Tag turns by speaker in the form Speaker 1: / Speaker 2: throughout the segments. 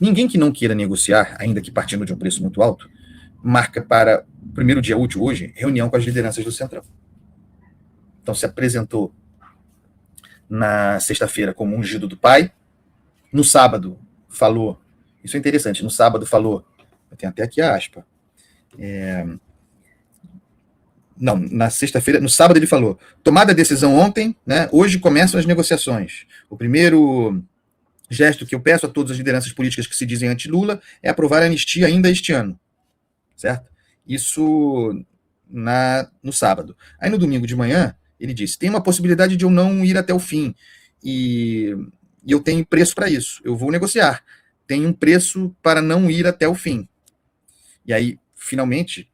Speaker 1: Ninguém que não queira negociar, ainda que partindo de um preço muito alto, marca para o primeiro dia útil hoje reunião com as lideranças do Centrão. Então se apresentou na sexta-feira como ungido do Pai, no sábado falou, isso é interessante, no sábado falou, eu tenho até aqui a aspa, não, na sexta-feira, no sábado ele falou, tomada a decisão ontem, né, hoje começam as negociações. O primeiro gesto que eu peço a todas as lideranças políticas que se dizem anti-Lula é aprovar a anistia ainda este ano, certo? Isso no sábado. Aí no domingo de manhã, ele disse, tem uma possibilidade de eu não ir até o fim, e eu tenho preço para isso, eu vou negociar, tem um preço para não ir até o fim. E aí, finalmente,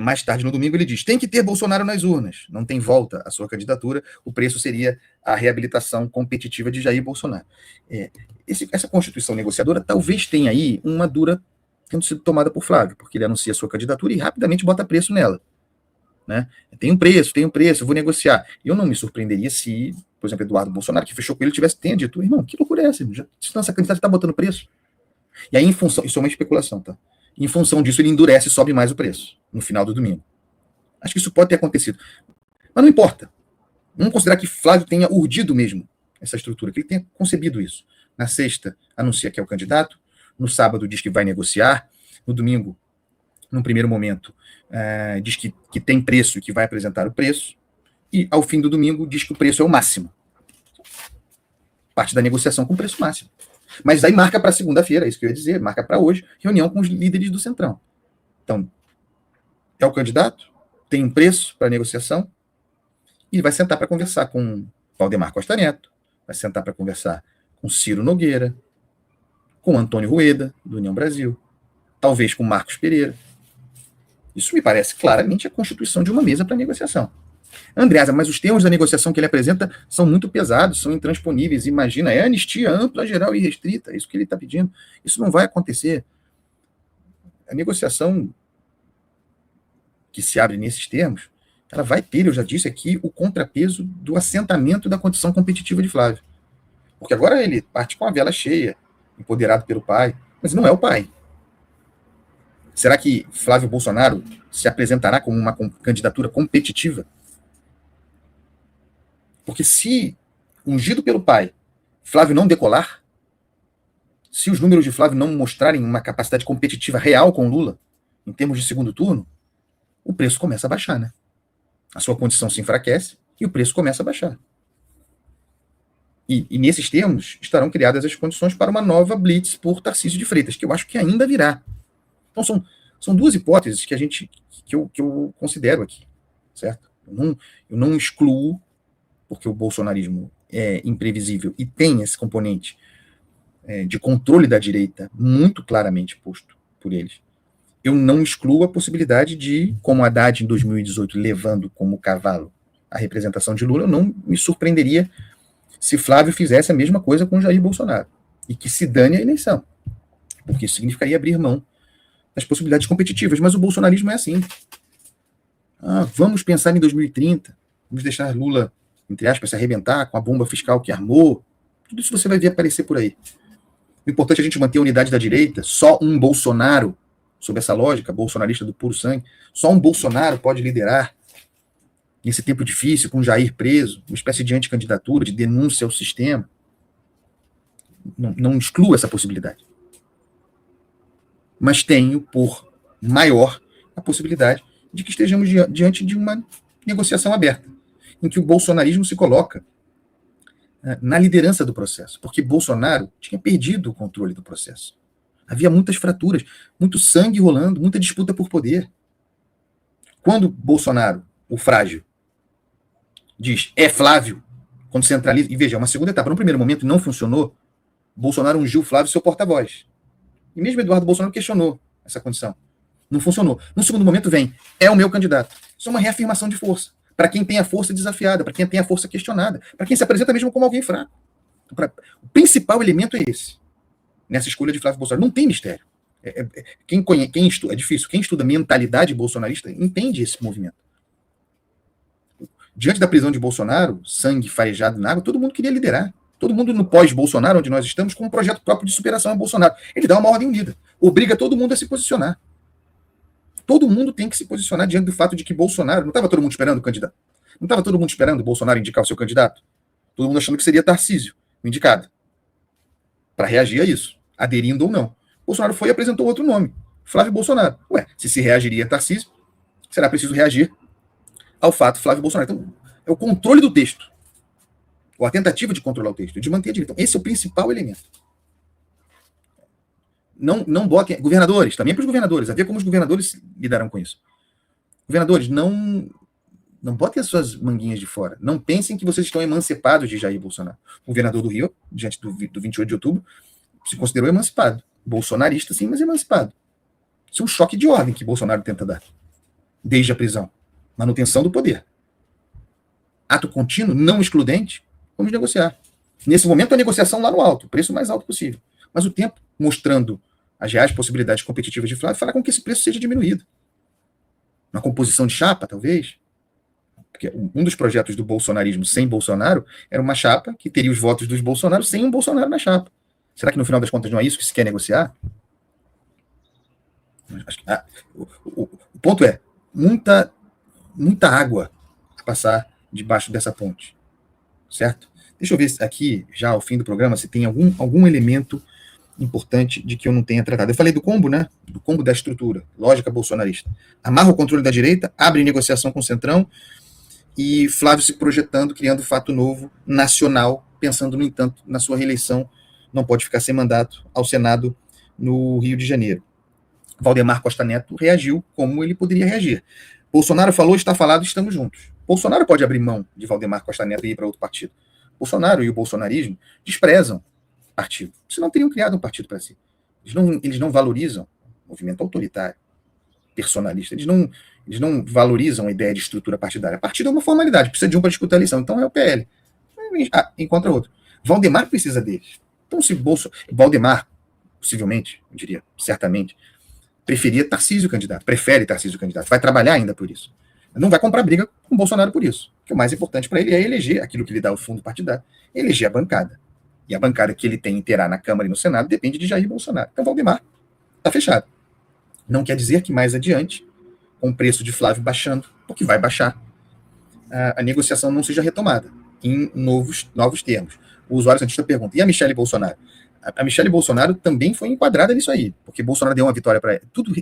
Speaker 1: mais tarde no domingo, ele diz, tem que ter Bolsonaro nas urnas, não tem volta à sua candidatura, o preço seria a reabilitação competitiva de Jair Bolsonaro. Essa Constituição negociadora talvez tenha aí uma dura tendo sido tomada por Flávio, porque ele anuncia a sua candidatura e rapidamente bota preço nela. Né? Tem um preço, eu vou negociar. Eu não me surpreenderia se, por exemplo, Eduardo Bolsonaro, que fechou com ele, tenha dito, irmão, que loucura é essa? Essa candidata está botando preço. E aí, em função, isso é uma especulação, tá? Em função disso, ele endurece e sobe mais o preço no final do domingo. Acho que isso pode ter acontecido. Mas não importa. Vamos considerar que Flávio tenha urdido mesmo essa estrutura, que ele tenha concebido isso. Na sexta, anuncia que é o candidato. No sábado, diz que vai negociar. No domingo, num primeiro momento, diz que tem preço e que vai apresentar o preço. E, ao fim do domingo, diz que o preço é o máximo. Parte da negociação com o preço máximo. Mas aí marca para segunda-feira, é isso que eu ia dizer, marca para hoje, reunião com os líderes do Centrão. Então, é o candidato, tem um preço para negociação, e vai sentar para conversar com Valdemar Costa Neto, vai sentar para conversar com Ciro Nogueira, com Antônio Rueda, do União Brasil, talvez com Marcos Pereira. Isso me parece claramente a constituição de uma mesa para negociação. Andreasa, mas os termos da negociação que ele apresenta são muito pesados, são intransponíveis. Imagina, é anistia ampla, geral e restrita, é isso que ele está pedindo. Isso não vai acontecer. A negociação que se abre nesses termos, ela vai ter, eu já disse aqui, o contrapeso do assentamento da condição competitiva de Flávio. Porque agora ele parte com a vela cheia, empoderado pelo pai, mas não é o pai. Será que Flávio Bolsonaro se apresentará como uma candidatura competitiva? Porque se, ungido pelo pai, Flávio não decolar, se os números de Flávio não mostrarem uma capacidade competitiva real com Lula, em termos de segundo turno, o preço começa a baixar, né? A sua condição se enfraquece e o preço começa a baixar. E nesses termos estarão criadas as condições para uma nova blitz por Tarcísio de Freitas, que eu acho que ainda virá. Então são duas hipóteses que eu considero aqui, certo? Eu não excluo, porque o bolsonarismo é imprevisível e tem esse componente de controle da direita muito claramente posto por eles. Eu não excluo a possibilidade de, como Haddad em 2018, levando como cavalo a representação de Lula, eu não me surpreenderia se Flávio fizesse a mesma coisa com Jair Bolsonaro e que se dane a eleição, porque isso significaria abrir mão das possibilidades competitivas. Mas o bolsonarismo é assim. Vamos pensar em 2030, vamos deixar Lula, entre aspas, se arrebentar com a bomba fiscal que armou. Tudo isso você vai ver aparecer por aí. O importante é a gente manter a unidade da direita. Só um Bolsonaro, sob essa lógica bolsonarista do puro sangue, só um Bolsonaro pode liderar nesse tempo difícil, com Jair preso, uma espécie de anticandidatura, de denúncia ao sistema. Não excluo essa possibilidade. Mas tenho por maior a possibilidade de que estejamos diante de uma negociação aberta, em que o bolsonarismo se coloca na liderança do processo, porque Bolsonaro tinha perdido o controle do processo. Havia muitas fraturas, muito sangue rolando, muita disputa por poder. Quando Bolsonaro, o frágil, diz, é Flávio, quando centraliza, e veja, é uma segunda etapa, no primeiro momento não funcionou, Bolsonaro ungiu Flávio seu porta-voz. E mesmo Eduardo Bolsonaro questionou essa condição. Não funcionou. No segundo momento vem, é o meu candidato. Isso é uma reafirmação de força. Para quem tem a força desafiada, para quem tem a força questionada, para quem se apresenta mesmo como alguém fraco. O principal elemento é esse. Nessa escolha de Flávio Bolsonaro. Não tem mistério. Quem estuda, é difícil. Quem estuda mentalidade bolsonarista entende esse movimento. Diante da prisão de Bolsonaro, sangue farejado na água, todo mundo queria liderar. Todo mundo no pós-Bolsonaro, onde nós estamos, com um projeto próprio de superação a Bolsonaro. Ele dá uma ordem unida. Obriga todo mundo a se posicionar. Todo mundo tem que se posicionar diante do fato de que Bolsonaro... Não estava todo mundo esperando o candidato? Não estava todo mundo esperando o Bolsonaro indicar o seu candidato? Todo mundo achando que seria Tarcísio, o indicado. Para reagir a isso, aderindo ou não. Bolsonaro foi e apresentou outro nome, Flávio Bolsonaro. Ué, se reagiria a Tarcísio, será preciso reagir ao fato Flávio Bolsonaro. Então, é o controle do texto. Ou a tentativa de controlar o texto, de manter a direita. Então, esse é o principal elemento. Não botem... Governadores, também para os governadores. A ver como os governadores lidarão com isso. Governadores, não botem as suas manguinhas de fora. Não pensem que vocês estão emancipados de Jair Bolsonaro. O governador do Rio, diante do 28 de outubro, se considerou emancipado. Bolsonarista, sim, mas emancipado. Isso é um choque de ordem que Bolsonaro tenta dar. Desde a prisão. Manutenção do poder. Ato contínuo, não excludente, vamos negociar. Nesse momento, a negociação lá no alto, o preço mais alto possível. Mas o tempo, mostrando as reais possibilidades competitivas de Flávio, fará com que esse preço seja diminuído. Na composição de chapa, talvez. Porque um dos projetos do bolsonarismo sem Bolsonaro era uma chapa que teria os votos dos Bolsonaro sem um Bolsonaro na chapa. Será que no final das contas não é isso que se quer negociar? O ponto é, muita água a passar debaixo dessa ponte. Certo? Deixa eu ver aqui, já ao fim do programa, se tem algum elemento importante de que eu não tenha tratado. Eu falei do combo, né? Do combo da estrutura, lógica bolsonarista. Amarra o controle da direita, abre negociação com o Centrão, e Flávio se projetando, criando fato novo, nacional, pensando, no entanto, na sua reeleição, não pode ficar sem mandato ao Senado no Rio de Janeiro. Valdemar Costa Neto reagiu como ele poderia reagir. Bolsonaro falou, está falado, estamos juntos. Bolsonaro pode abrir mão de Valdemar Costa Neto e ir para outro partido. Bolsonaro e o bolsonarismo desprezam partido. Senão teriam criado um partido para si. Eles não valorizam o movimento autoritário, personalista. Eles não valorizam a ideia de estrutura partidária. Partido é uma formalidade, precisa de um para discutir a eleição. Então é o PL. Encontra outro. Valdemar precisa deles. Então, se Valdemar, possivelmente, eu diria, certamente, prefere Tarcísio candidato, vai trabalhar ainda por isso. Não vai comprar briga com o Bolsonaro por isso. Porque o mais importante para ele é eleger aquilo que lhe dá o fundo partidário, eleger a bancada. E a bancada que ele tem e terá na Câmara e no Senado depende de Jair Bolsonaro. Então, Valdemar está fechado. Não quer dizer que mais adiante, com o preço de Flávio baixando, porque vai baixar, a negociação não seja retomada em novos termos. O usuário santista pergunta, e a Michele Bolsonaro? A Michele Bolsonaro também foi enquadrada nisso aí, porque Bolsonaro deu uma vitória para tudo.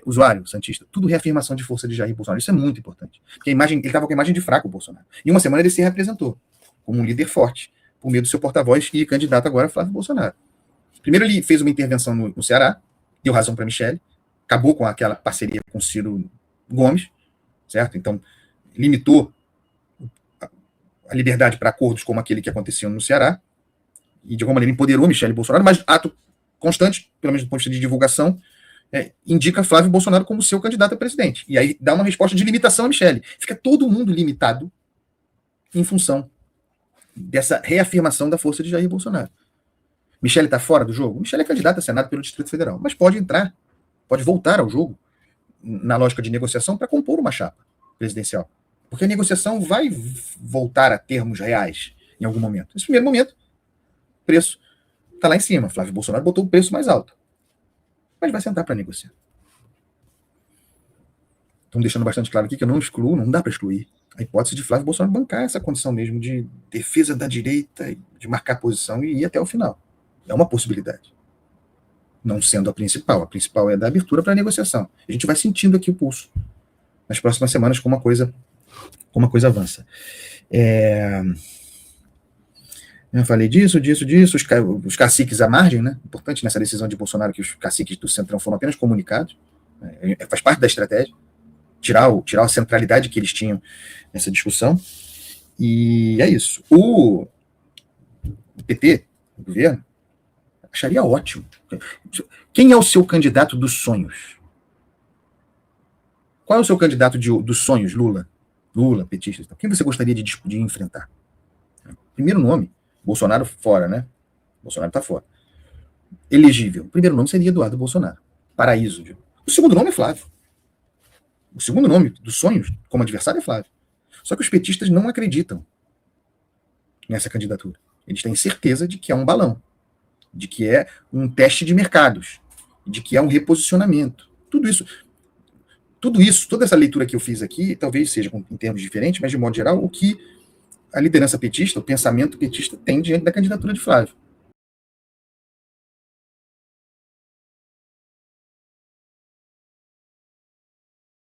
Speaker 1: Usuário santista, tudo reafirmação de força de Jair Bolsonaro. Isso é muito importante. Porque ele estava com a imagem de fraco, Bolsonaro. Em uma semana ele se representou como um líder forte, por meio do seu porta-voz e candidato agora, Flávio Bolsonaro. Primeiro ele fez uma intervenção no Ceará, deu razão para Michele, acabou com aquela parceria com Ciro Gomes, certo? Então, limitou a liberdade para acordos como aquele que aconteceu no Ceará, e de alguma maneira empoderou Michele Bolsonaro, mas ato constante, pelo menos do ponto de vista de divulgação, indica Flávio Bolsonaro como seu candidato a presidente. E aí dá uma resposta de limitação a Michele. Fica todo mundo limitado em função dessa reafirmação da força de Jair Bolsonaro. Michele está fora do jogo? Michele é candidata a Senado pelo Distrito Federal, mas pode entrar, pode voltar ao jogo na lógica de negociação para compor uma chapa presidencial. Porque a negociação vai voltar a termos reais em algum momento. Nesse primeiro momento, o preço está lá em cima. Flávio Bolsonaro botou o preço mais alto. Mas vai sentar para negociar. Estão deixando bastante claro aqui que eu não excluo, não dá para excluir a hipótese de Flávio Bolsonaro bancar essa condição mesmo de defesa da direita, de marcar posição e ir até o final. É uma possibilidade. Não sendo a principal. A principal é a da abertura para a negociação. A gente vai sentindo aqui o pulso nas próximas semanas como a coisa avança. Eu falei disso, os caciques à margem, né? Importante nessa decisão de Bolsonaro que os caciques do Centrão foram apenas comunicados, faz parte da estratégia, tirar a centralidade que eles tinham nessa discussão, e é isso. O PT, o governo, acharia ótimo. Quem é o seu candidato dos sonhos? Qual é o seu candidato dos sonhos, Lula? Lula, petista. Quem você gostaria de enfrentar? Primeiro nome, Bolsonaro fora, né? Bolsonaro está fora. Elegível. O primeiro nome seria Eduardo Bolsonaro. Paraíso. O segundo nome é Flávio. O segundo nome dos sonhos, como adversário, é Flávio. Só que os petistas não acreditam nessa candidatura. Eles têm certeza de que é um balão, de que é um teste de mercados, de que é um reposicionamento. Tudo isso, toda essa leitura que eu fiz aqui, talvez seja em termos diferentes, mas de modo geral, o que a liderança petista, o pensamento petista tem diante da candidatura de Flávio.